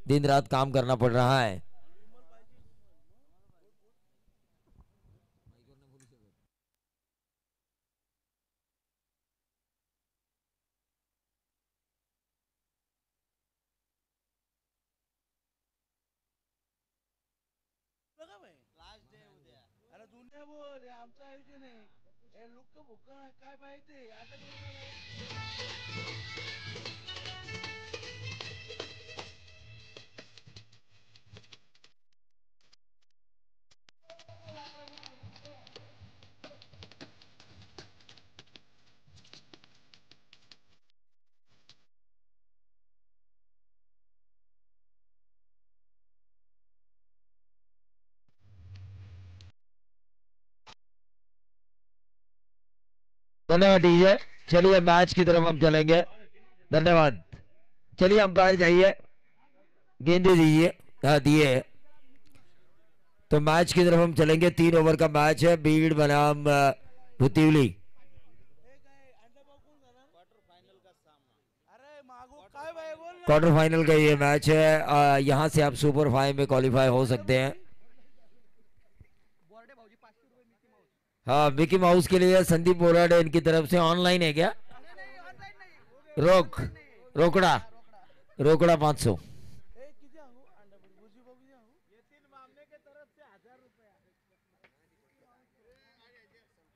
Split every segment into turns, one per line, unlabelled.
दिन रात काम करना पड़ रहा है। धन्यवाद डीजे। चलिए मैच की तरफ हम चलेंगे। धन्यवाद। चलिए अंपायर जाइए, गेंद दे दीजिए। हाँ दिए। तो मैच की तरफ हम चलेंगे। 3 ओवर का मैच है बीड़ बनाम भुतिवली। क्वार्टर फाइनल का ये मैच है। यहाँ से आप सुपर 5 में क्वालिफाई हो सकते हैं। हाँ मिकी माउस के लिए संदीप बोराडे इनकी तरफ से ऑनलाइन है क्या? रोकड़ा रोकड़ा 500।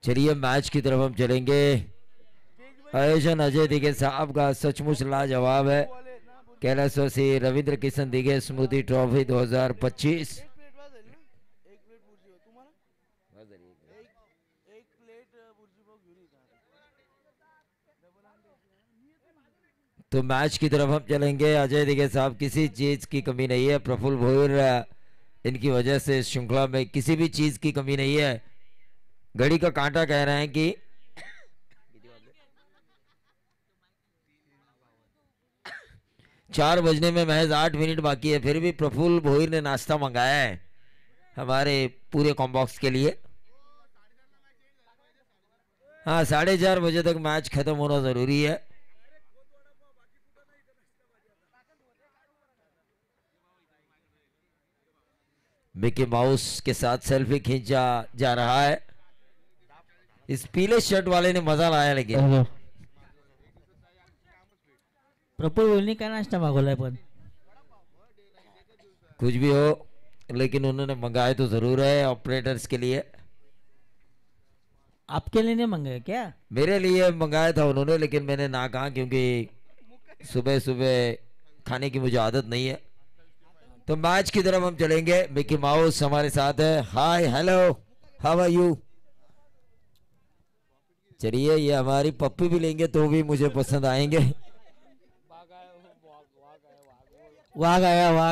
चलिए मैच की तरफ हम चलेंगे। आयोजन अजय दिगे साहब का सचमुच लाजवाब है। कैलाशो से रविंद्र किशन दिगे स्मृति ट्रॉफी 2025। तो मैच की तरफ हम चलेंगे। अजय दिगे साहब किसी चीज की कमी नहीं है। प्रफुल्ल भोईर इनकी वजह से श्रृंखला में किसी भी चीज की कमी नहीं है। घड़ी का कांटा कह रहे हैं कि 4 बजने में महज 8 मिनट बाकी है। फिर भी प्रफुल्ल भोईर ने नाश्ता मंगाया है हमारे पूरे कॉम्बॉक्स के लिए। हाँ 4:30 बजे तक मैच खत्म होना जरूरी है। मिकी माउस के साथ सेल्फी खींचा जा रहा है। इस पीले शर्ट वाले ने मजा लाया लेकिन।
प्रफुल्ल भोईर का नाश्ता मागवलाय पण
कुछ भी हो लेकिन उन्होंने मंगाए तो जरूर है ऑपरेटर्स के लिए।
आपके लिए नहीं मंगाया क्या?
मेरे लिए मंगाया था उन्होंने लेकिन मैंने ना कहा क्योंकि सुबह सुबह खाने की मुझे आदत नहीं है। तो मैच की तरफ हम चलेंगे। मिकी माउस हमारे साथ है। Hi hello how are you. चलिए ये हमारी पप्पी भी लेंगे तो भी मुझे पसंद आएंगे।
वहाँ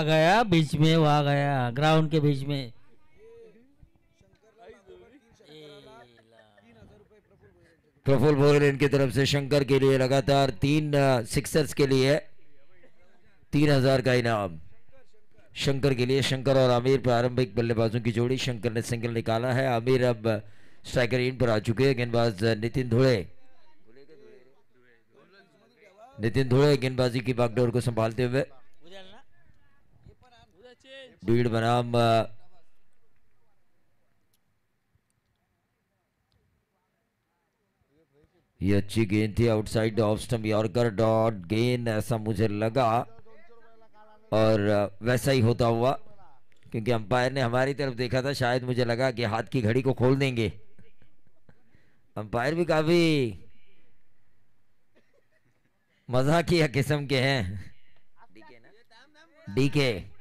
गया बीच में, वहाँ गया ग्राउंड के बीच में।
प्रफुल्ल भोईर इनकी तरफ से शंकर के लिए लगातार 3 सिक्सर्स के लिए 3000 का इनाम शंकर के लिए। शंकर और आमिर प्रारंभिक बल्लेबाजों की जोड़ी। शंकर ने सिंगल निकाला है। आमिर अब स्ट्राइकर इन पर आ चुके हैं। गेंदबाज नितिन धुले गेंदबाजी की बागडोर को संभालते हुए। बीड़ बनाम ये अच्छी गेंद थी outside off stump yorker dot गेंद ऐसा मुझे लगा और वैसा ही होता हुआ क्योंकि अंपायर ने हमारी तरफ देखा था। शायद मुझे लगा कि हाथ की घड़ी को खोल देंगे। अंपायर भी काफी मजाकिया किस्म के हैं। डीके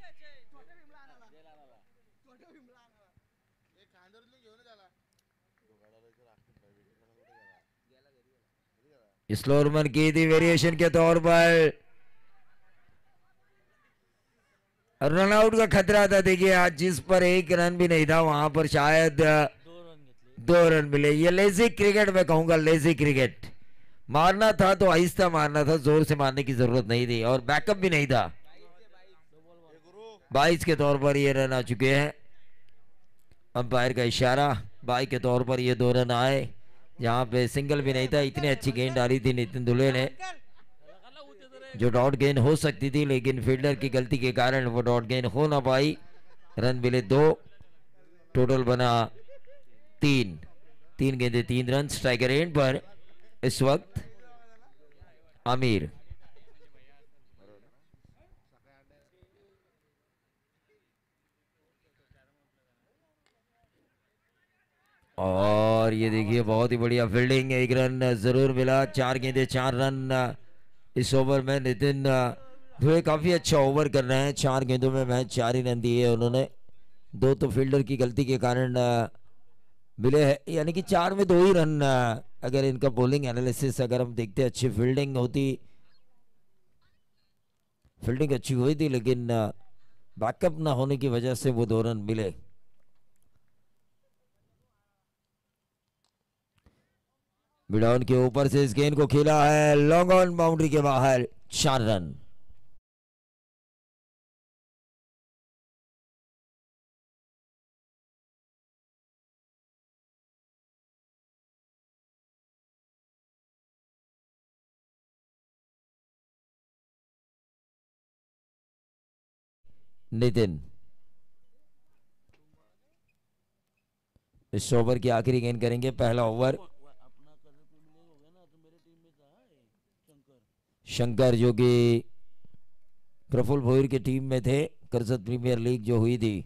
स्लोरमन की थी वेरिएशन के तौर पर। रन आउट का खतरा था। देखिए आज जिस पर 1 रन भी नहीं था वहां पर शायद 2 रन मिले। ये लेजी क्रिकेट मैं कहूंगा। लेजी क्रिकेट मारना था तो आहिस्ता मारना था। जोर से मारने की जरूरत नहीं थी और बैकअप भी नहीं था। 22 के तौर पर ये रन आ चुके हैं। अंपायर का इशारा 22 के तौर पर ये 2 रन आए। यहाँ पे सिंगल भी नहीं था। इतनी अच्छी गेंद डाली थी नितिन धुले ने। जो डॉट गेन हो सकती थी, लेकिन फील्डर की गलती के कारण वो डॉट गेन हो ना पाई। रन मिले 2, टोटल बना 3। 3 गेंदे 3 रन। स्ट्राइकर एंड पर इस वक्त आमिर। और ये देखिए बहुत ही बढ़िया फील्डिंग, 1 रन जरूर मिला। 4 गेंदे 4 रन इस ओवर में। नितिन धुए काफी अच्छा ओवर कर रहे हैं। 4 गेंदों में मैच 4 ही रन दिए उन्होंने। 2 तो फील्डर की गलती के कारण मिले हैं, यानी कि 4 में 2 ही रन। अगर इनका बॉलिंग एनालिसिस अगर हम देखते, अच्छी फील्डिंग होती, फील्डिंग अच्छी हुई थी, लेकिन बैकअप ना होने की वजह से वो 2 रन मिले। मिडाउन के ऊपर से इस गेंद को खेला है, लॉन्ग ऑन, बाउंड्री के बाहर, 4 रन। नितिन इस ओवर की आखिरी गेंद करेंगे, पहला ओवर। शंकर जो कि प्रफुल्ल भोईर की टीम में थे, करसत प्रीमियर लीग जो हुई थी,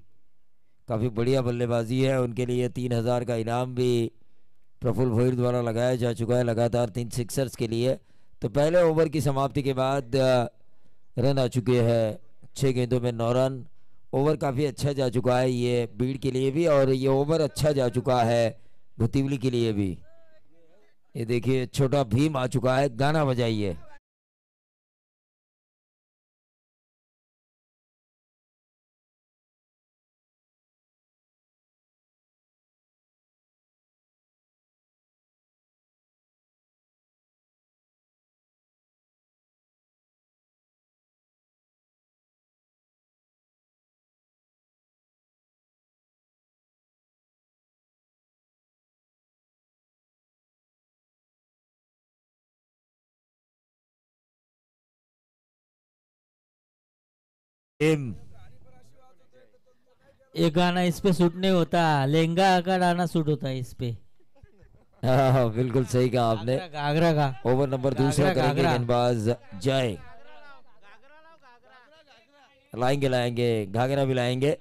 काफी बढ़िया बल्लेबाजी है उनके लिए। 3,000 का इनाम भी प्रफुल्ल भोईर द्वारा लगाया जा चुका है, लगातार 3 सिक्सर्स के लिए। तो पहले ओवर की समाप्ति के बाद रन आ चुके हैं 6 गेंदों में 9 रन। ओवर काफ़ी अच्छा जा चुका है ये बीड़ के लिए भी, और ये ओवर अच्छा जा चुका है भुतीवली के लिए भी। ये देखिए छोटा भीम आ चुका है, गाना बजाइए। भीम
ये गाना इस पे सूट नहीं होता, लहंगा का गाना सूट होता है इस पे।
हाँ, बिल्कुल सही कहा आपने।
घाघरा का
ओवर नंबर दूसरा
घाघरा
करेंगे
घाघरा।
गेंदबाज जय। लाएंगे घाघरा भी लाएंगे।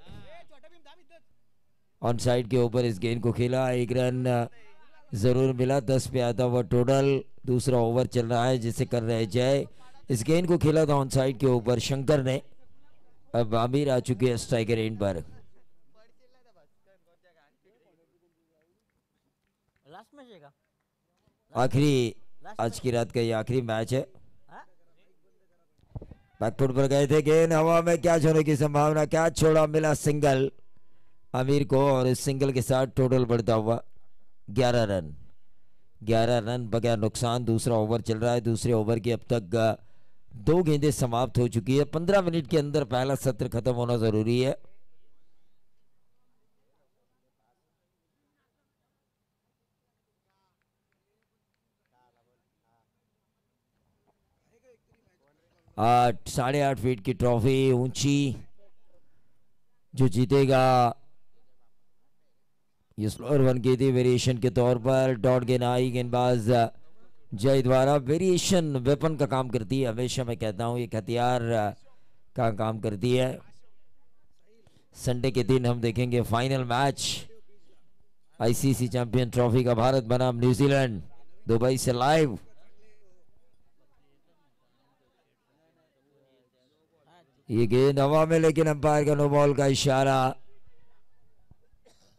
ऑन साइड के ऊपर इस गेंद को खेला, 1 रन जरूर मिला। 10 पे आता हुआ टोटल। दूसरा ओवर चल रहा है जिसे कर रहे हैं जय। इस गेंद को खेला था ऑन साइड के ऊपर शंकर ने। अब आमिर आ चुके हैं स्ट्राइकर एंड पर।
लास्ट मैच है का?
आखिरी, आज की रात का ये आखिरी मैच है। बैकफुट पर गए थे, गेंद हवा में, क्या छोड़ने की संभावना, क्या छोड़ा, मिला सिंगल आमिर को, और इस सिंगल के साथ टोटल बढ़ता हुआ 11 रन। 11 रन बगैर नुकसान। दूसरा ओवर चल रहा है। दूसरे ओवर की अब तक 2 गेंदें समाप्त हो चुकी है। 15 मिनट के अंदर पहला सत्र खत्म होना जरूरी है। आठ 8.5 फीट की ट्रॉफी ऊंची, जो जीतेगा ये स्लोअर वन की थी वेरिएशन के तौर पर। डॉट गेंद आई, गेंदबाज जय द्वारा। वेरिएशन वेपन का काम करती है, हमेशा मैं कहता हूं एक हथियार का काम करती है। संडे के दिन हम देखेंगे final match ICC champion trophy का, भारत बनाम न्यूजीलैंड, दुबई से लाइव। ये गेंद हवा में, लेकिन अंपायर का नो बॉल का इशारा।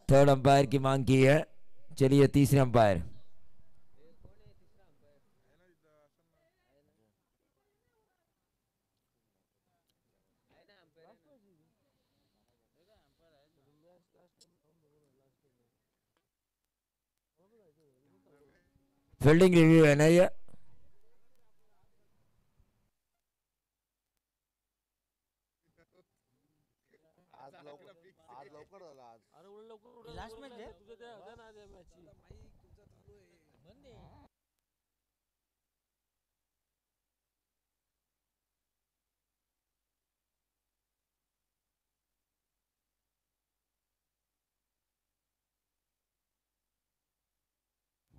थर्ड अंपायर की मांग की है। चलिए तीसरे अंपायर। फील्डिंग रिव्यू है ना ये?
लास्ट मैच है।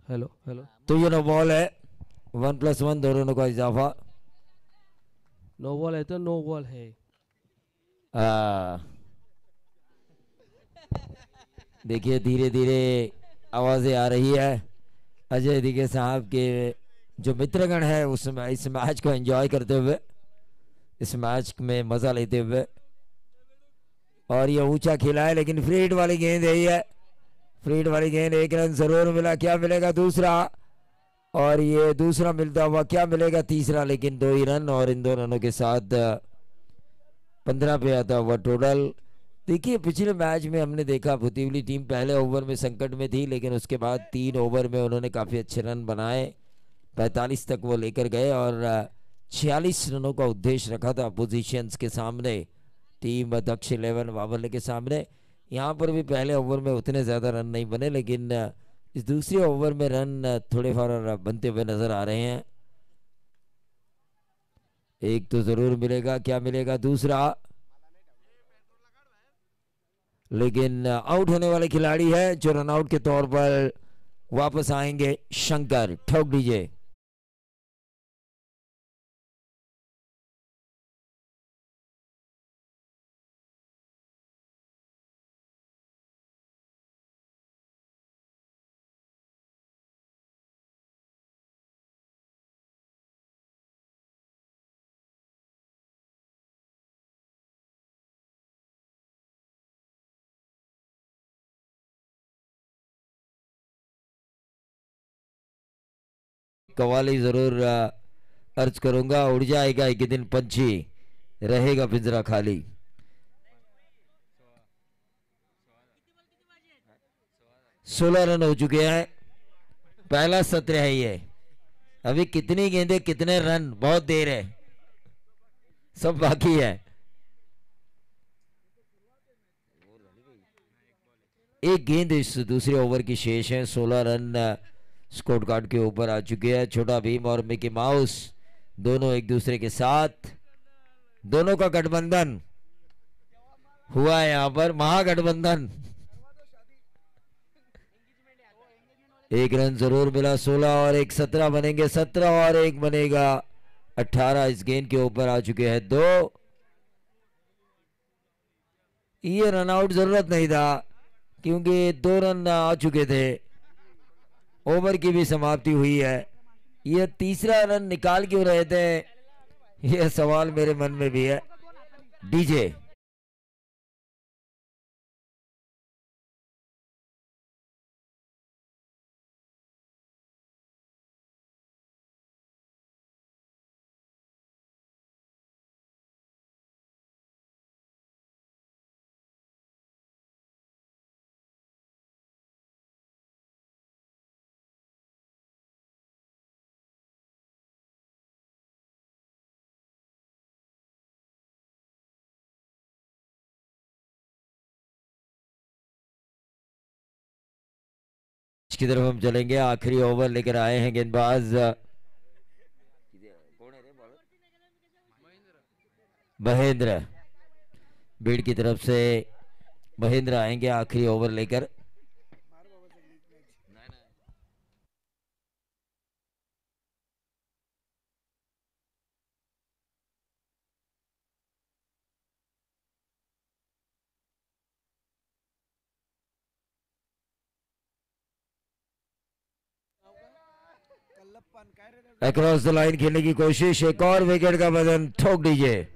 Hello hello.
तो ये नो बॉल है, 1+1 दो रनों का इजाफा।
नो बॉल है तो नो बॉल है।
देखिए धीरे धीरे आवाज़ें आ रही है अजय दिगे साहब के जो मित्रगण है उस इस मैच को एंजॉय करते हुए, इस मैच में मज़ा लेते हुए। और ये ऊंचा खेला है लेकिन फ्री हिट वाली गेंद है, ये फ्री हिट वाली गेंद, 1 रन जरूर मिला। क्या मिलेगा दूसरा? और ये दूसरा मिलता हुआ क्या मिलेगा? तीसरा, लेकिन 2 ही रन और इन 2 रनों के साथ 15 पे आता हुआ टोटल। देखिए पिछले मैच में हमने देखा भुतीवली टीम पहले ओवर में संकट में थी, लेकिन उसके बाद 3 ओवर में उन्होंने काफ़ी अच्छे रन बनाए, 45 तक वो लेकर गए और 46 रनों का उद्देश्य रखा था पोजीशंस के सामने, टीम दक्ष 11 वावले के सामने। यहाँ पर भी पहले ओवर में उतने ज़्यादा रन नहीं बने, लेकिन इस दूसरे ओवर में रन थोड़े फार बनते हुए नजर आ रहे हैं। एक तो जरूर मिलेगा, क्या मिलेगा दूसरा? लेकिन आउट होने वाले खिलाड़ी है जो रन आउट के तौर पर वापस आएंगे, शंकर। ठोक दीजिए। कवाली जरूर अर्ज करूंगा, उड़ जाएगा एक दिन पंछी, रहेगा पिंजरा खाली। सोलह रन हो चुके हैं, पहला सत्र है ये। अभी कितनी गेंदें कितने रन, बहुत देर है, सब बाकी है। एक गेंद इस दूसरे ओवर की शेष है। 16 रन स्कोर कार्ड के ऊपर आ चुके हैं। छोटा भीम और मिकी माउस दोनों एक दूसरे के साथ, दोनों का गठबंधन हुआ है यहां पर, महागठबंधन। 1 रन जरूर मिला। 16 और 1 17 बनेंगे, 17 और 1 बनेगा 18। इस गेंद के ऊपर आ चुके हैं 2। ये रन आउट जरूरत नहीं था क्योंकि 2 रन आ चुके थे, ओवर की भी समाप्ति हुई है। ये तीसरा रन निकाल क्यों रहे थे, यह सवाल मेरे मन में भी है। डीजे की तरफ हम चलेंगे। आखिरी ओवर लेकर आए हैं गेंदबाज महेंद्र, बीड़ की तरफ से महेंद्र आएंगे आखिरी ओवर लेकर। अक्रॉस द लाइन खेलने की कोशिश, एक और विकेट का बदन, ठोक दीजिए।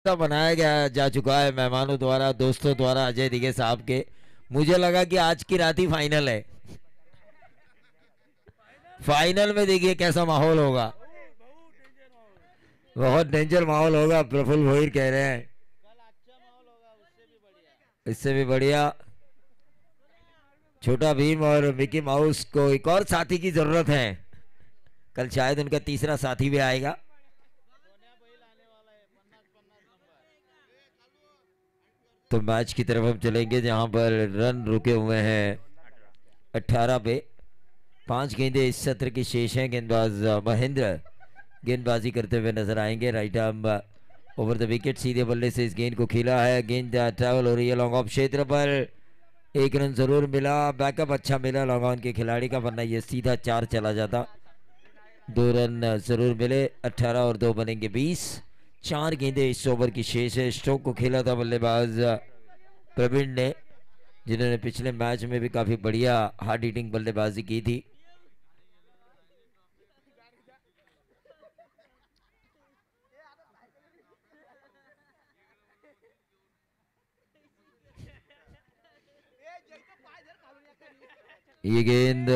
बनाया गया जा चुका है मेहमानों द्वारा, दोस्तों द्वारा, अजय दिगे साहब के। मुझे लगा कि आज की रात ही फाइनल है। फाइनल में देखिए कैसा माहौल होगा। बहुत डेंजर माहौल होगा, प्रफुल्ल भोईर कह रहे हैं। इससे भी बढ़िया। छोटा भीम और मिकी माउस को एक और साथी की जरूरत है। कल शायद उनका तीसरा साथी भी आएगा। तो मैच की तरफ हम चलेंगे जहां पर रन रुके हुए हैं 18 पे। 5 गेंदें इस सत्र की शेष हैं। गेंदबाज महेंद्र गेंदबाजी करते हुए नजर आएंगे। Right arm over the wicket, सीधे बल्ले से इस गेंद को खेला है। गेंद ट्रैवल हो रही है लॉन्ग ऑफ क्षेत्र पर। एक रन जरूर मिला, बैकअप अच्छा मिला लॉन्ग ऑन के खिलाड़ी का, वरना ये सीधा 4 चला जाता। 2 रन जरूर मिले। 18 और 2 बनेंगे 20। 4 गेंदें इस ओवर की शेष है। स्ट्रोक को खेला था बल्लेबाज प्रवीण ने, जिन्होंने पिछले मैच में भी काफी बढ़िया हार्ड हिटिंग बल्लेबाजी की थी। ये गेंद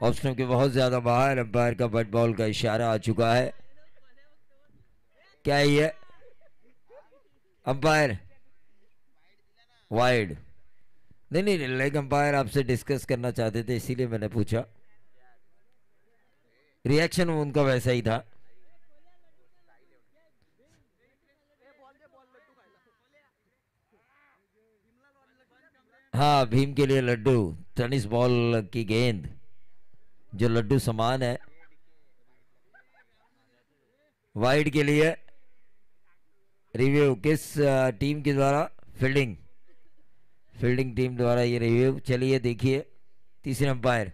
ऑप्शनों के बहुत ज्यादा बाहर। अंपायर का बट बॉल का इशारा आ चुका है। क्या है ये? Umpire wide? नहीं नहीं, लेग अंपायर आपसे डिस्कस करना चाहते थे, इसीलिए मैंने पूछा। रिएक्शन उनका वैसा ही था। हाँ, भीम के लिए लड्डू, टेनिस बॉल की गेंद जो लड्डू समान है। वाइड के लिए रिव्यू किस टीम के द्वारा? फील्डिंग, फील्डिंग टीम द्वारा ये रिव्यू। चलिए देखिए तीसरे अंपायर।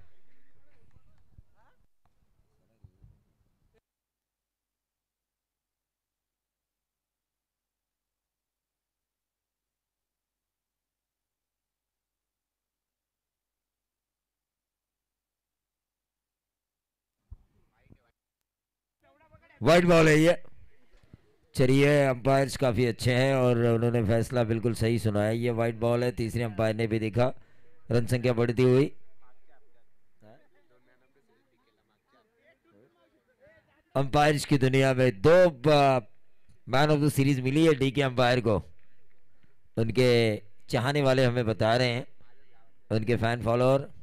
वाइड बॉल है ये। चलिए, अंपायर्स काफी अच्छे हैं और उन्होंने फैसला बिल्कुल सही सुनाया। ये वाइड बॉल है। तीसरे अंपायर ने भी देखा। रन संख्या बढ़ती हुई। अंपायर्स की दुनिया में 2 मैन ऑफ द सीरीज मिली है डी के अंपायर को। उनके चाहने वाले हमें बता रहे हैं, उनके फैन फॉलोअर।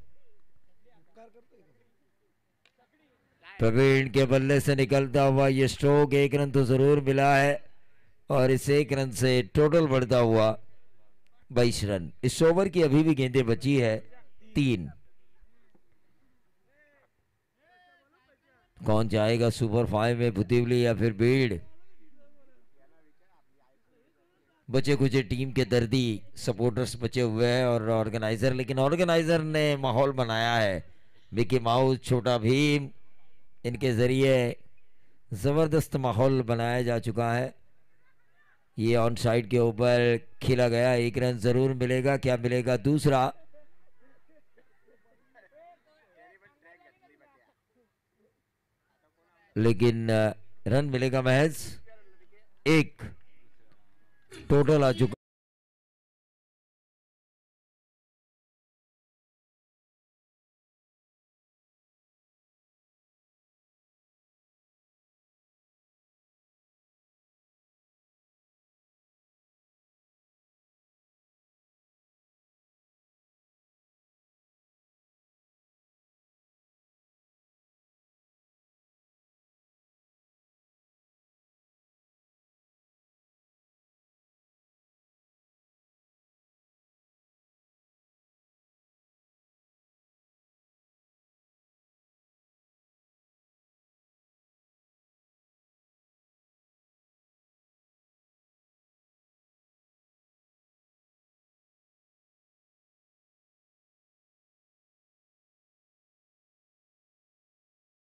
प्रवीण के बल्ले से निकलता हुआ ये स्ट्रोक, 1 रन तो जरूर मिला है और इस 1 रन से टोटल बढ़ता हुआ 22 रन। इस ओवर की अभी भी गेंदें बची है 3। कौन जाएगा सुपर 5 में, भुतिवली या फिर भीड़? बचे कुछ टीम के दर्दी सपोर्टर्स बचे हुए हैं और ऑर्गेनाइजर, लेकिन ऑर्गेनाइजर ने माहौल बनाया है। मिकी माउस, छोटा भीम, इनके जरिए जबरदस्त माहौल बनाया जा चुका है। ये ऑन साइड के ऊपर खेला गया। 1 रन जरूर मिलेगा। क्या मिलेगा दूसरा? लेकिन रन मिलेगा महज 1। टोटल आ चुका।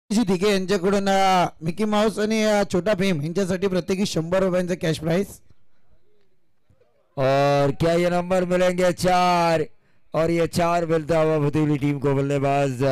ठीक आहे. यांच्याकडून मिकी माऊस आणि छोटा भीम यांच्यासाठी प्रत्येकी 100 रुपयांचं कॅश प्राइस.
और क्या ये नंबर मिलेंगे? 4। और ये 4 मिलता हुआ भुतीली टीम को। बल्लेबाज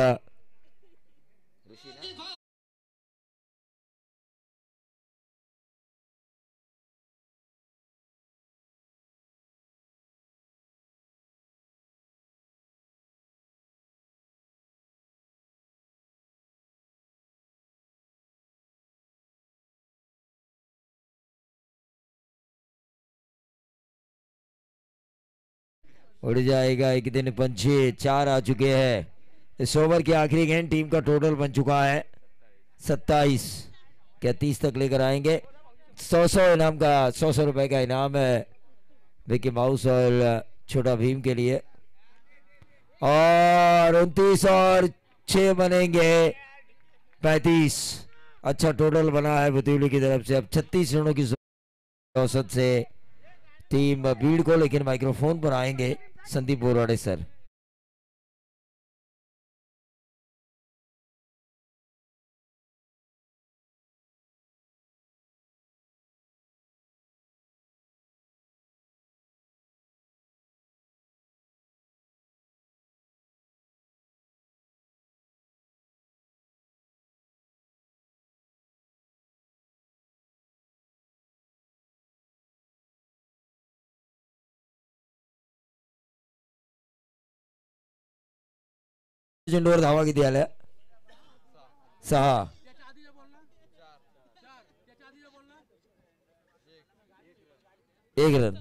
उड़ जाएगा। एक दिन पंछी 4 आ चुके हैं। इस ओवर की आखिरी गेंद टीम का टोटल बन चुका है 27। क्या 30 तक लेकर आएंगे? 100 इनाम का 100 रुपए का इनाम है मिकी माउस और छोटा भीम के लिए। और 29 और 6 बनेंगे 35। अच्छा टोटल बना है बुतीवली की तरफ से। अब 36 रनों की औसत से टीम भीड़ को, लेकिन माइक्रोफोन पर आएंगे संदीप बोराड़े सर। चेंडूवर धावा किती आल्या? 6. 1 रन.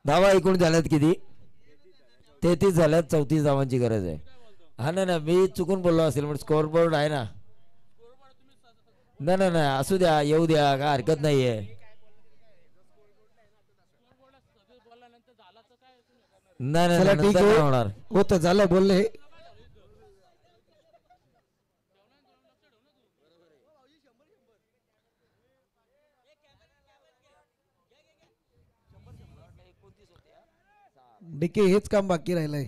धावा एकूण झाल्यात किती? 33 झाल्यात. 34 धावांची गरज आहे. हा ना मी चुकून बोललो असेल, पण स्कोअर बोर्ड आहे ना. नाही असू द्या, येऊ द्या, काय हरकत नाहीये.
चला ठीक आहे, होतं झालं बोलले. डीके हेच काम बाकी राहिलंय.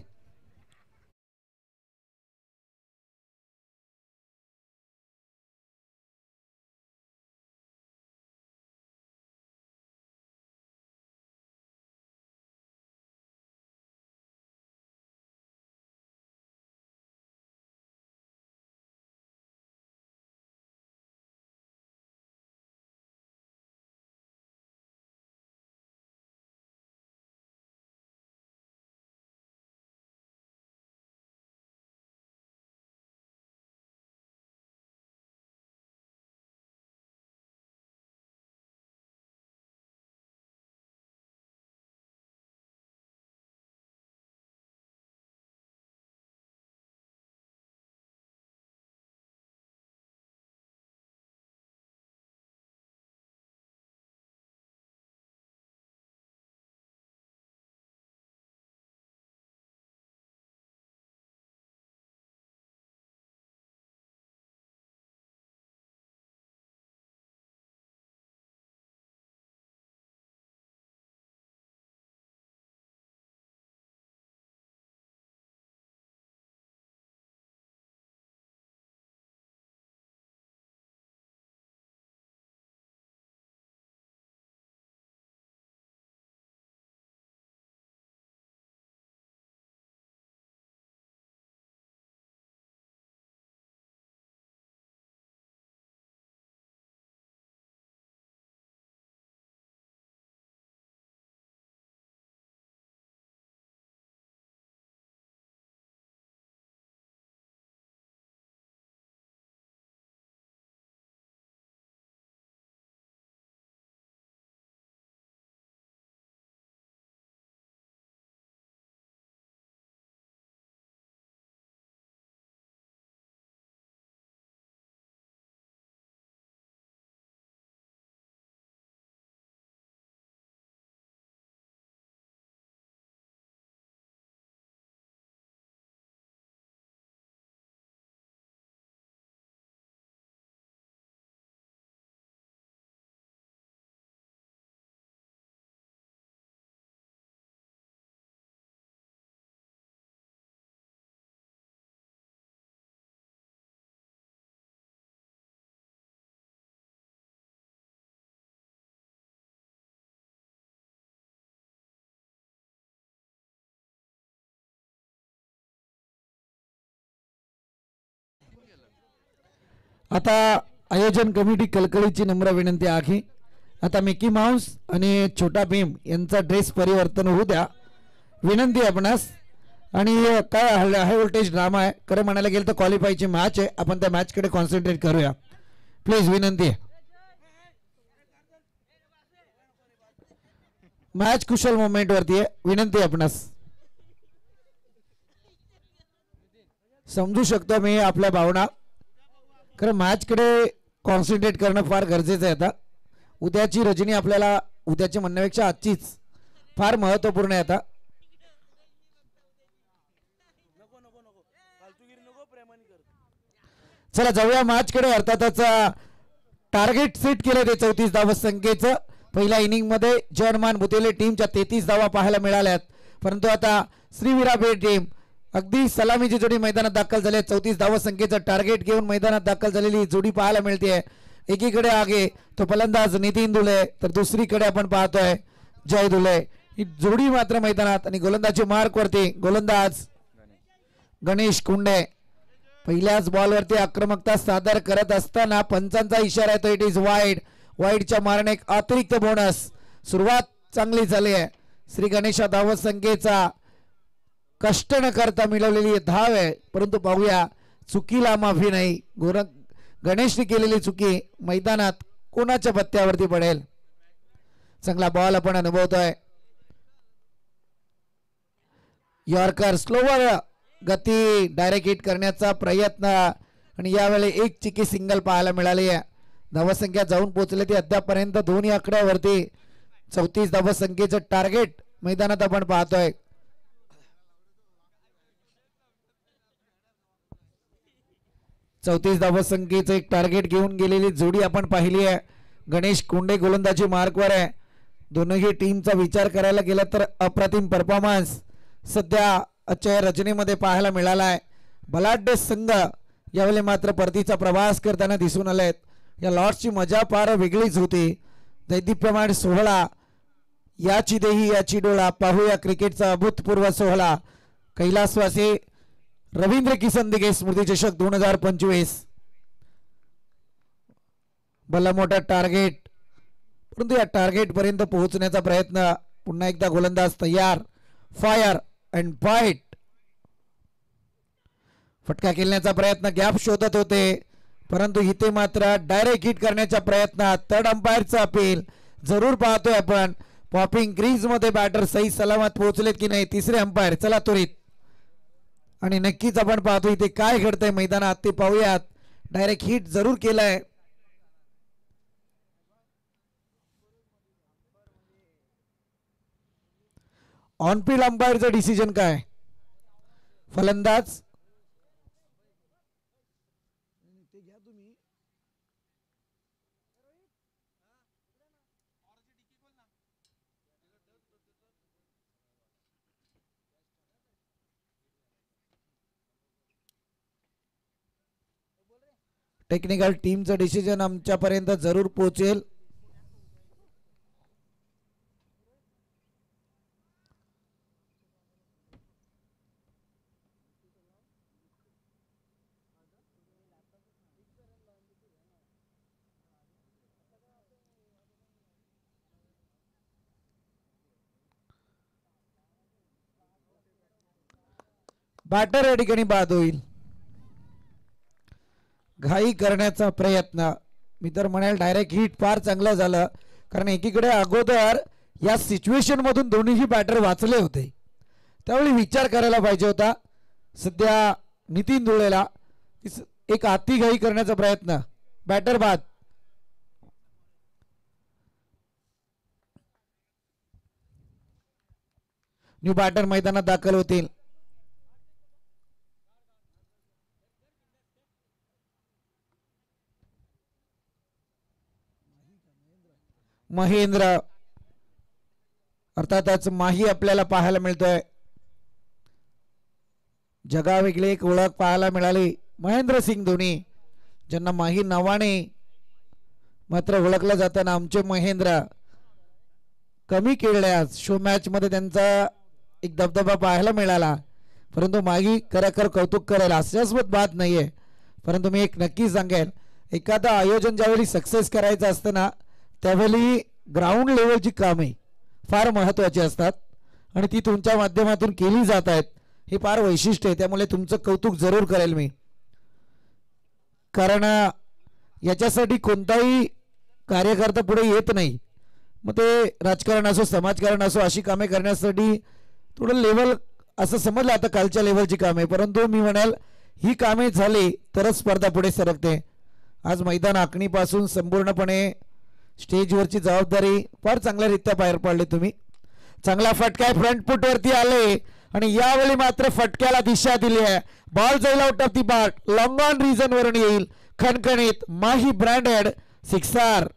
आता आयोजन कमिटी कलकळीची नम्र विनंती आहे. आता मिकी माऊस आणि छोटा भीम यांचा ड्रेस परिवर्तन होऊ द्या विनंती आपणास. आणि काय हाय व्होल्टेज ड्रामा आहे, खरं म्हणायला गेलं तर क्वालिफायची मॅच आहे. आपण त्या मॅचकडे कॉन्सन्ट्रेट करूया प्लीज, विनंती आहे. मॅच कुशल मोमेंट वरती आहे. विनंती आपणास. समजू शकतो मी आपल्या भावना. खरं मॅच कडे कॉन्सन्ट्रेट करणं फार गरजेचं आहे. आता उद्याची रजनी आपल्याला उद्याची म्हणण्यापेक्षा आजचीच फार महत्वपूर्ण आहे. आता चला जाऊया मॅच कडे. अर्थातच टार्गेट सेट केलं ते 34 धावा संख्येचं. पहिल्या इनिंग मध्ये जयमान भुतेले टीमच्या 33 धावा पाहायला मिळाल्यात. परंतु आता श्रीवीरा बेट टीम अगदी सलामीची जोडी मैदानात दाखल झाली. 34 धावा संख्येचं टार्गेट घेऊन मैदानात दाखल झालेली जोडी पाहायला मिळते. एकीकडे आगे तो फलंदाज नितीन दुले तर दुसरीकडे आपण पाहतोय जय दुले. ही जोडी मात्र मैदानात आणि गोलंदाजी मार्क वरती गोलंदाज गणेश कुंडे. पहिल्याच बॉलवरती आक्रमकता सादर करत असताना पंचांचा इशारा येतो. It is wide. वाईडच्या मारणे एक अतिरिक्त बोनस. सुरुवात चांगली झाली आहे. श्री गणेशा धाव संख्येचा कष्ट न करता मिळवलेली धाव आहे. परंतु पाहूया चुकीला माफी नाही. गणेशने केलेली चुकी मैदानात कोणाच्या पत्त्यावरती पडेल. चांगला बॉल आपण अनुभवतोय. यॉर्कर स्लोवर गती डायरेक्ट हिट करण्याचा प्रयत्न आणि यावेळी एक चिकी सिंगल पाहायला मिळाली आहे. धावसंख्या जाऊन पोहोचले ती अद्यापर्यंत दोन्ही आकड्यावरती 34 धावसंख्येचं टार्गेट मैदानात आपण पाहतोय. चौतीस धावसंख्येचं एक टार्गेट घेऊन गेलेली जोडी आपण पाहिली आहे. गणेश कुंडे गोलंदाजी मार्कवर आहे. दोनही टीमचा विचार करायला गेला तर अप्रतिम परफॉर्मन्स सध्या आजच्या रचनेमध्ये पाहायला मिळाला आहे. बलाढ्य संघ यावेळी मात्र परतीचा प्रवास करताना दिसून आलेत. या लॉर्ड्सची मजा फार वेगळीच होती. दैदिप्यमान सोहळा याची देही याची डोळा. पाहूया क्रिकेटचा अभूतपूर्व सोहळा. कैलासवासी रवींद्र किसन दिघे स्मृती चषक 2025. भला मोठा टार्गेट परंतु या टार्गेट पर्यंत पोहोचण्याचा प्रयत्न. पुन्हा एकदा गोलंदाज तयार. Fire and fight. फटका खेळण्याचा प्रयत्न. गॅप शोधत होते परंतु इथे मात्र डायरेक्ट हिट करण्याच्या प्रयत्नात थर्ड अंपायरचं अपील जरूर पाहतोय आपण. पॉपिंग क्रीज मध्ये बॅटर सही सलामत पोहोचलेत की नाही. तिसरे अंपायर चला त्वरित आणि नक्कीच आपण पाहतो इथे काय घडतंय मैदानात ते पाहूयात. डायरेक्ट हिट जरूर केलाय. ऑनफिल्ड अंपायरचं डिसिजन काय. फलंदाज टेक्निकल टीमचं डिसिजन आमच्यापर्यंत जरूर पोहोचेल. बॅटर या ठिकाणी बाद होईल. घाई करण्याचा प्रयत्न. मी तर म्हणाल डायरेक्ट हिट फार चांगलं झालं कारण एकीकडे अगोदर या सिच्युएशन मधून दोन्हीही बॅटर वाचले होते. त्यावेळी विचार करायला पाहिजे होता. सध्या नितीन दुळेला एक हाती घाई करण्याचा प्रयत्न. बॅटर बाद. न्यू बॅटर मैदानात दाखल होतील. महेंद्र अर्थातच माही आपल्याला पाहायला मिळतोय. जगावेगळी एक ओळख पाहायला मिळाली. महेंद्र सिंग धोनी ज्यांना माही नावाने मात्र ओळखलं जाताना आमचे महेंद्र कमी खेळल्यास शो मॅच मध्ये त्यांचा एक दबदबा पाहायला मिळाला. परंतु माही खरोखर कौतुक करेल हास्यास्पद बात नाहीये. परंतु मी एक नक्की सांगेल एखादं आयोजन ज्यावेळी सक्सेस करायचं असतं ना त्यावेळी ग्राउंड लेवलची कामे फार महत्त्वाची असतात आणि ती तुमच्या माध्यमातून केली जात आहेत. हे फार वैशिष्ट्य आहे. त्यामुळे तुमचं कौतुक जरूर करेल मी. कारण याच्यासाठी कोणताही कार्यकर्ता पुढे येत नाही. मग ते राजकारण असो समाजकारण असो अशी कामे करण्यासाठी थोडं लेवल असं समजलं आता कालच्या लेवलची कामे, परंतु मी म्हणाल ही कामे झाली तरच स्पर्धा पुढे सरकते. आज मैदान आखणीपासून संपूर्णपणे स्टेजवरची जबाबदारी फार चांगल्यारीत्या पार पाडली तुम्ही. चांगला फटका फ्रंट फुटवरती आले आणि यावेळी मात्र फटक्याला दिशा दिली आहे. बॉल जाईल आउट ऑफ दी बाट, लॉंग ऑन रिझन वरून येईल खणखणीत माही ब्रँडेड सिक्सर.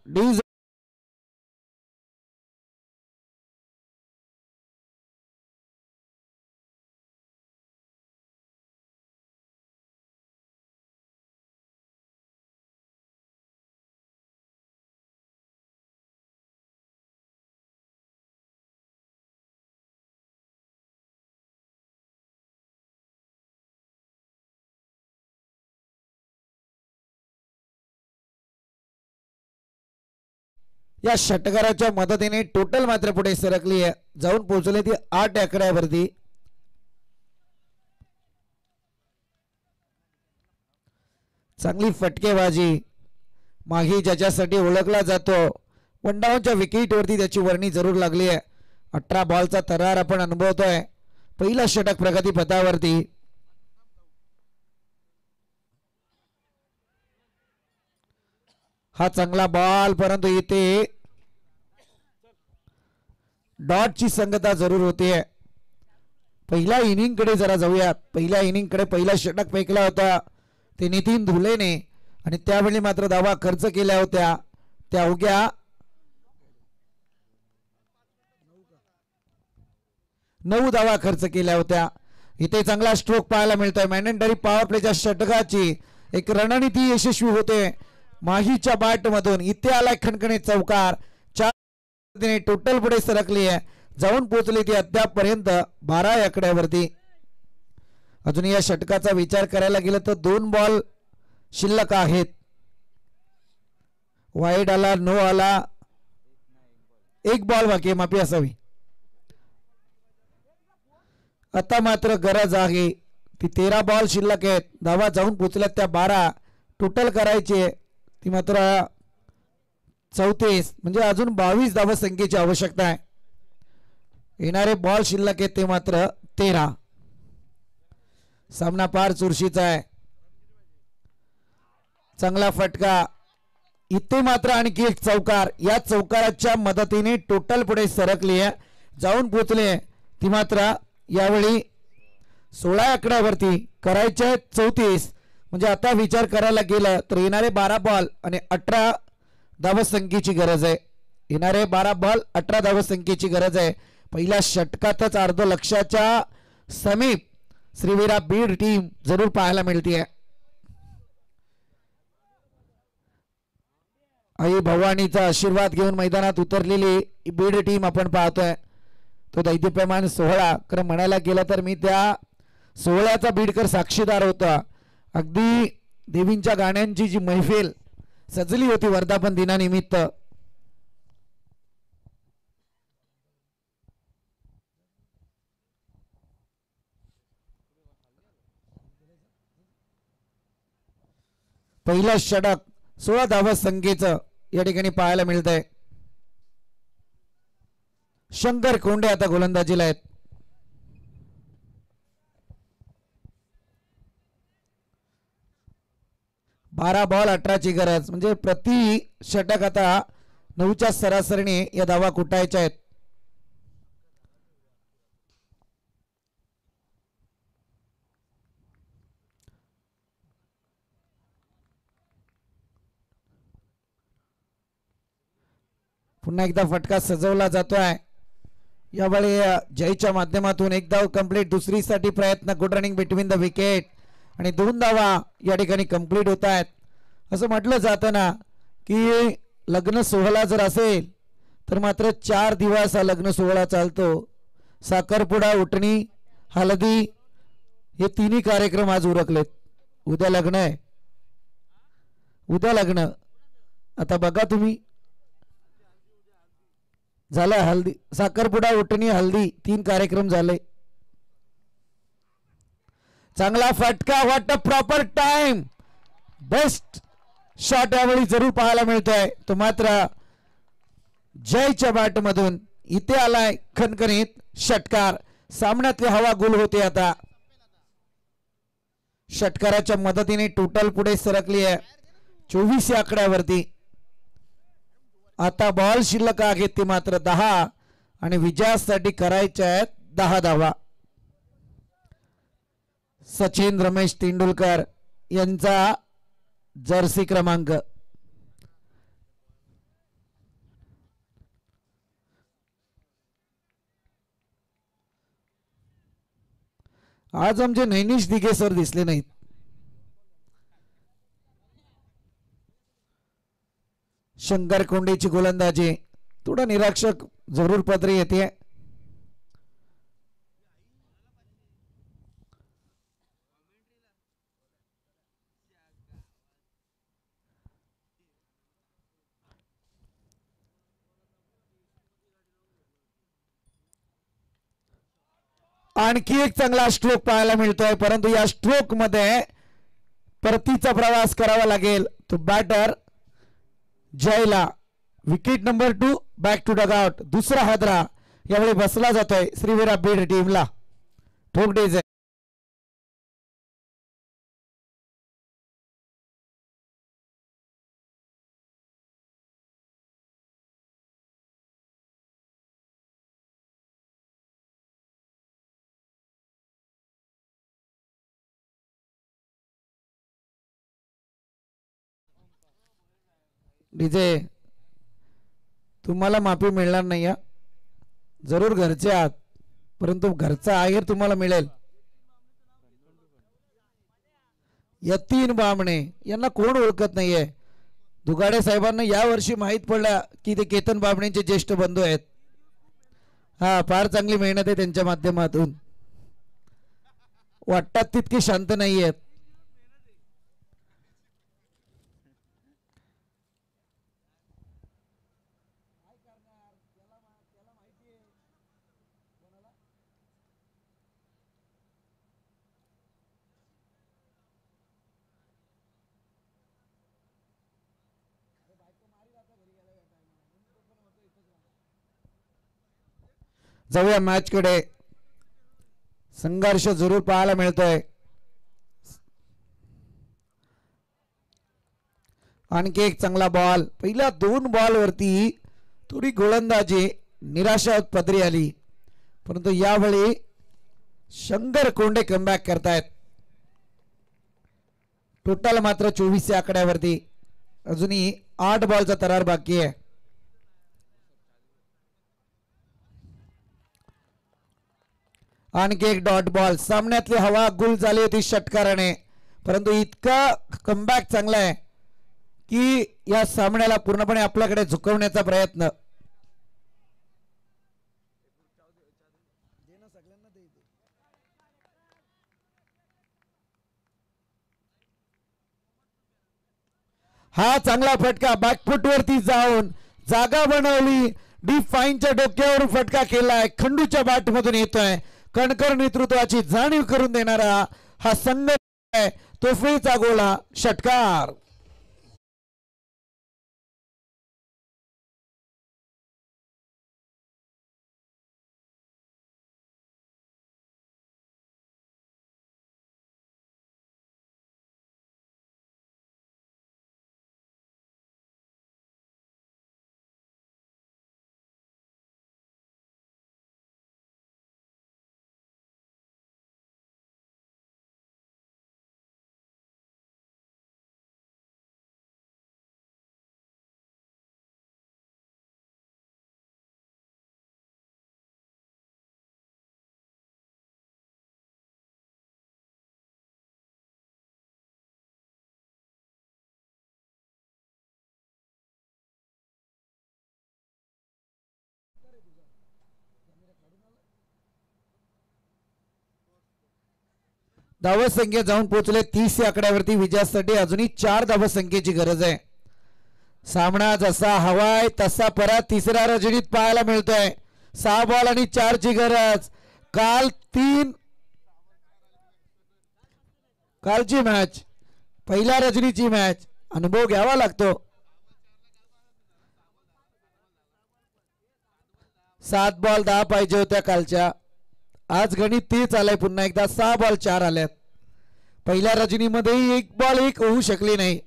या षटकाराच्या मदतीने टोटल मात्र पुढे सरकली आहे, जाऊन पोहोचले ती 8 आकड्यावरती. चांगली फटकेबाजी माही ज्याच्यासाठी ओळखला जातो, वनडाऊनच्या विकेटवरती त्याची वर्णी जरूर लागली आहे. 18 बॉलचा तरार आपण अनुभवतोय. पहिला षटक प्रगतीपथावरती. हा चांगला बॉल, परंतु इथे डॉटची संगता जरूर होते. पहिल्या इनिंग कडे जरा जाऊयात. पहिल्या इनिंग कडे पहिला षटक फेकला होता ते नितीन धुलेने आणि त्यावेळी मात्र धावा खर्च केल्या होत्या त्या अवघ्या 9 धावा खर्च केल्या होत्या. इथे चांगला स्ट्रोक पाहायला मिळतोय. मॅन्डेटरी पॉवर प्लेच्या षटकाची एक रणनीती यशस्वी होते माहीच्या बाट मधून. इथे आलाय खणखणीत चौकार. 4 टोटल पुढे सरकली आहे, जाऊन पोहोचली ती अद्यापपर्यंत 12 आकड्यावरती. अजून या षटकाचा विचार करायला गेलं तर 2 बॉल शिल्लक आहेत. वाईड आला, नो आला, 1 बॉल बाकी आहे, माफी असावी. आता मात्र गरज आहे ती 13 बॉल शिल्लक आहेत. धावा जाऊन पोहोचल्यात त्या 12. टोटल करायचे ती मात्र 34, म्हणजे अजून 22 धावा संख्येची आवश्यकता आहे. येणारे बॉल शिल्लक आहेत ते मात्र 13. सामना फार चुरशीचा आहे. चांगला फटका. इथे मात्र आणखी एक चौकार. या चौकाराच्या मदतीने टोटल पुढे सरकली आहे, जाऊन पोहोचले ती मात्र यावेळी 16 आकड्यावरती. करायचे 34, म्हणजे आता विचार करायला गेलं तर येणारे 12 बॉल आणि 18 धावसंख्येची गरज आहे. येणारे 12 बॉल 18 धावसंख्येची गरज आहे. पहिल्या षटकातच अर्ध लक्षाच्या समीप श्रीवीरा बीड टीम जरूर पाहायला मिळते. आई भवानीचा आशीर्वाद घेऊन मैदानात उतरलेली बीड टीम आपण पाहतोय. तो दैदिप्यमान सोहळा खरं म्हणायला गेलं तर मी त्या सोहळ्याचा बीडकर साक्षीदार होता. अगदी देवींच्या गाण्यांची जी मैफिल सजली होती वर्धापन दिनानिमित्त. पहिला षटक 16 धावा संख्येचं या ठिकाणी पाहायला मिळतंय. शंकर कोंडे आता गोलंदाजीला आहेत. बारा बॉल 18ची गरज, म्हणजे प्रति षटक आता 9च्या सरासरीने या धावा कुटायच्या आहेत. पुन्हा एकदा फटका सजवला जातोय. यावेळी जयच्या माध्यमातून 1 धाव कंप्लीट. दुसरीसाठी प्रयत्न. Good running between the wicket आणि 2 धावा या ठिकाणी कंप्लीट होत आहेत. असं म्हटलं जातं ना की लग्न सोहळा जर असेल तर मात्र 4 दिवस हा लग्न सोहळा चालतो. साखरपुडा, उटणी, हळदी हे तिन्ही कार्यक्रम आज उरकलेत. उद्या लग्न आहे. उद्या लग्न. आता बघा तुम्ही, झाला हल्दी, साखरपुडा, उटणी, हल्दी 3 कार्यक्रम झाले. चांगला फटका. What a proper time. Best shot यावेळी जरूर पाहायला मिळतोय. तो मात्र जयच्या बॅट मधून इथे आलाय खणखणीत षटकार. सामन्यातली हवा गुल होते आता. षटकाराच्या मदतीने टोटल पुढे सरकली आहे 24 या आकड्यावरती. आता बॉल शिल्लक आहेत ते मात्र 10 आणि विजयासाठी करायच्या आहेत 10 धावा. सचिन रमेश तेंडुलकर यांचा जर्सी क्रमांक. आज आमचे नैनिश दिघे सर दिसले नाहीत. शंकर कोंडेची गोलंदाजी थोडा निराक्षक जरूर पदरी येते. आणखी एक चांगला स्ट्रोक पाहायला मिळतोय परंतु या स्ट्रोक मध्ये परतीचा प्रवास करावा लागेल. तो बॅटर जयला. Wicket number 2 back to dugout. दुसरा हादरा यावेळी बसला जातोय श्रीवीरा बीड टीमला. ठोक डेज डीजे. तुम्हाला माफी मिळणार नाही. जरूर घरचे आहात परंतु घरचा आहेर तुम्हाला मिळेल. यतीन बामणे यांना कोण ओळखत नाहीये. दुगाडे साहेबांना या वर्षी माहीत पडलं की ते केतन बामणेंचे ज्येष्ठ बंधू आहेत. हा फार चांगली मेहनत आहे त्यांच्या माध्यमातून. वाटतात तितके शांत नाही आहेत. जाऊया मॅच कडे. संघर्ष जरूर पाहायला मिळतोय. आणखी एक चांगला बॉल. पहिल्या 2 बॉल वरती थोडी गोलंदाजी निराशा पदरी आली परंतु यावेळी शंकर कोंडे कमबॅक करतायत. टोटल मात्र 24 या आकड्यावरती. अजूनही 8 बॉलचा तरार बाकी आहे. आणखी एक डॉट बॉल. सामन्यातली हवा गुल झाली होती षटकाराने परंतु इतका कमबॅक चांगला आहे की या सामन्याला पूर्णपणे आपल्याकडे झुकवण्याचा प्रयत्न. हा चांगला फटका बॅकफुट वरती जाऊन जागा बनवली. डीप फाईनच्या डोक्यावरून फटका केलाय. खंडूच्या बॅट मधून येतोय. कणकर नेतृत्वाची जाणीव करून देणारा हा संघ आहे. तोफेचा गोला षटकार. धावसंख्या जाऊन पोहोचले 30 या आकड्यावरती. विजयासाठी अजूनही 4 धावसंख्येची गरज आहे. सामना जसा हवाय तसा परत तिसऱ्या रजनीत पाहायला मिळतोय. 6 बॉल आणि 4 ची गरज. कालची मॅच पहिल्या रजनीची मॅच अनुभव घ्यावा लागतो. 7 बॉल 10 पाहिजे होत्या कालच्या. आज गणित तेच आलंय पुन्हा एकदा. 6 बॉल 4 आल्यात. पहिल्या रजनीमध्ये 1 बॉल 1 होऊ शकली नाही.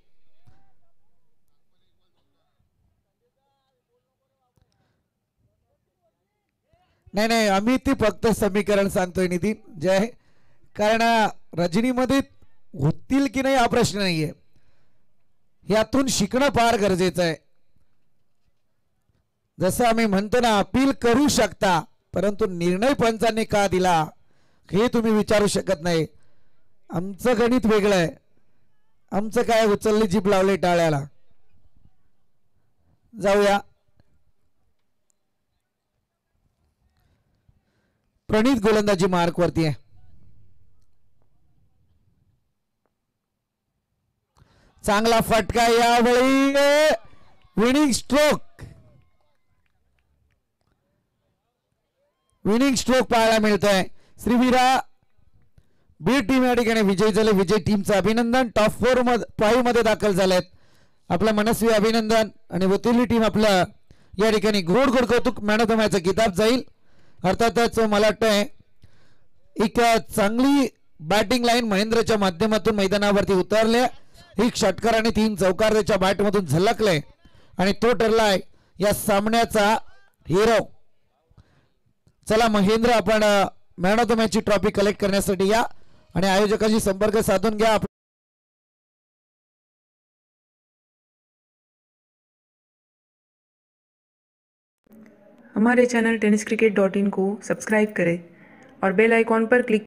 नाही नाही आम्ही ती फक्त समीकरण सांगतोय नितीन जय. कारण रजनीमध्ये होतील की नाही हा प्रश्न नाहीये. यातून शिकणं फार गरजेचं आहे. जसं आम्ही म्हणतो ना अपील करू शकता परंतु निर्णय पंचांनी का दिला हे तुम्ही विचारू शकत नाही. आमचं गणित वेगळं आहे. आमचं काय उचलली जीभ लावले टाळ्याला. जाऊया. प्रणित गोलंदाजी मार्क वरती आहे. चांगला फटका यावेळी. Winning stroke. विनिंग स्ट्रोक पाहायला मिळतोय. श्रीवीरा बी टीम या ठिकाणी विजयी झाले. विजय टीमचं अभिनंदन. टॉप 5 मध्ये दाखल झालेत. आपलं मनस्वी अभिनंदन. आणि वतिली टीम आपलं या ठिकाणी गोड गोड कौतुक. मॅन ऑफ द मॅच किताब जाईल. अर्थातच मला वाटतंय एक चांगली बॅटिंग लाईन महेंद्रच्या माध्यमातून मैदानावरती उतरले. एक षटकार आणि 3 चौकार त्याच्या बॅटमधून झलकले आणि तो ठरलाय या सामन्याचा हिरो. चला महेंद्र आपण मॅन ऑफ द मॅच ची ट्रॉफी कलेक्ट करण्यासाठी या आणि आयोजकांशी संपर्क साधून घ्या.
हमारे चैनल tenniscricket.in को सब्सक्राइब करें और बेल आइकॉन पर क्लिक